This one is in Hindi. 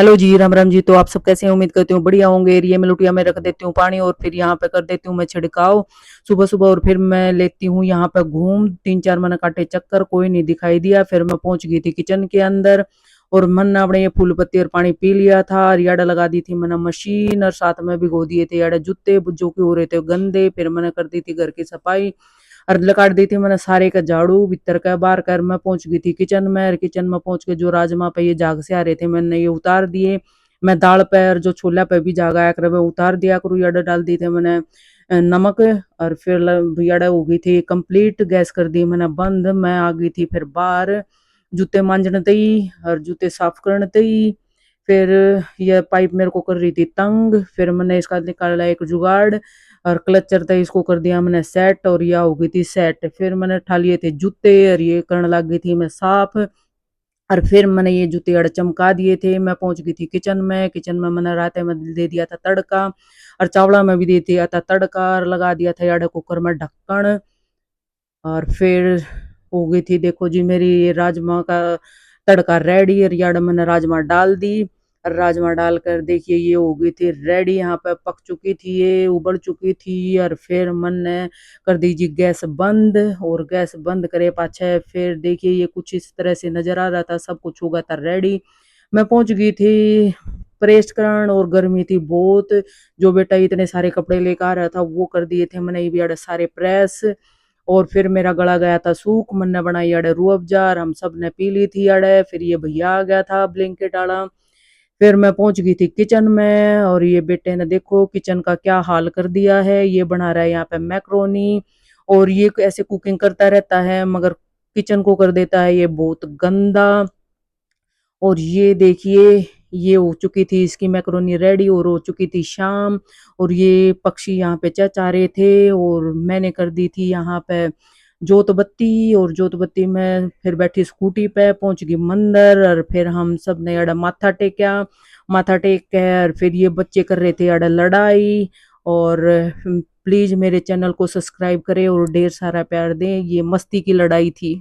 हेलो जी, राम राम जी। तो आप सब कैसे हैं? उम्मीद करती हूँ बढ़िया होंगे। ये मैं लोटिया में रख देती हूँ पानी और फिर यहाँ पे कर देती हूँ मैं छिड़काव सुबह सुबह। और फिर मैं लेती हूँ यहाँ पे घूम, 3-4 मैंने काटे चक्कर, कोई नहीं दिखाई दिया। फिर मैं पहुंच गई थी किचन के अंदर और मन ने अपने ये फूल पत्ती और पानी पी लिया था और याड़ा लगा दी थी मैंने मशीन, और साथ में भिगो दिए थे याड़ा जूते जो कि हो रहे थे गंदे। फिर मैंने कर दी थी घर की सफाई और लगा दी थी मैंने सारे का झाड़ू भीतर का बाहर कर। मैं पहुंच गई थी किचन में, और किचन में पहुंच के जो राजमा पे ये झाग से आ रहे थे मैंने ये उतार दिए। मैं दाल पे और जो छोला पे भी झाग आया कर मैं उतार दिया करूँ। याडा डाल दी थे मैंने नमक, और फिर याडा हो गई थी कंप्लीट। गैस कर दी मैंने बंद। मैं आ गई थी फिर बाहर जूते मांजने तई और जूते साफ करने तई। फिर यह पाइप मेरे को कर रही थी तंग। फिर मैंने इसका निकाला एक जुगाड़ और क्लचर था इसको कर दिया मैंने सेट, और यह हो गई थी सेट। फिर मैंने उठा लिए थे जूते और ये करने लग गई थी मैं साफ। और फिर मैंने ये जूते अड़ चमका दिए थे। मैं पहुंच गई थी किचन में। किचन में मैंने रात में दे दिया था तड़का, और चावला में भी दे दिया था तड़का, और लगा दिया था याडे कुकर में ढक्कन। और फिर हो गई थी देखो जी मेरी ये राजमा का तड़का रेडी, और याड मैंने राजमा डाल दी। और राजमा डालकर देखिए ये हो गई थी रेडी। यहाँ पे पक चुकी थी, ये उबल चुकी थी। और फिर मैंने कर दीजिए गैस बंद, और गैस बंद करे पाछे फिर देखिए ये कुछ इस तरह से नजर आ रहा था, सब कुछ होगा था रेडी। मैं पहुंच गई थी प्रेस करण, और गर्मी थी बहुत। जो बेटा इतने सारे कपड़े लेकर आ रहा था वो कर दिए थे मैंने ये भी अड़े सारे प्रेस। और फिर मेरा गला गया था सूख। मन्ने बनाई अड़े रूह अफ़ज़ा, हम सब ने पी ली थी अड़े। फिर ये भैया आ गया था ब्लैंकेट आला। फिर मैं पहुंच गई थी किचन में, और ये बेटे ने देखो किचन का क्या हाल कर दिया है। ये बना रहा है यहाँ पे मैक्रोनी, और ये ऐसे कुकिंग करता रहता है मगर किचन को कर देता है ये बहुत गंदा। और ये देखिए ये हो चुकी थी इसकी मैक्रोनी रेडी, और हो चुकी थी शाम। और ये पक्षी यहाँ पे चचा रहे थे, और मैंने कर दी थी यहाँ पे जोत बत्ती। और जोत बत्ती में फिर बैठी स्कूटी पे पहुंच गई मंदिर, और फिर हम सब ने अड़ा माथा टेका। माथा टेक कर फिर ये बच्चे कर रहे थे अड़ा लड़ाई। और प्लीज मेरे चैनल को सब्सक्राइब करें और ढेर सारा प्यार दें। ये मस्ती की लड़ाई थी।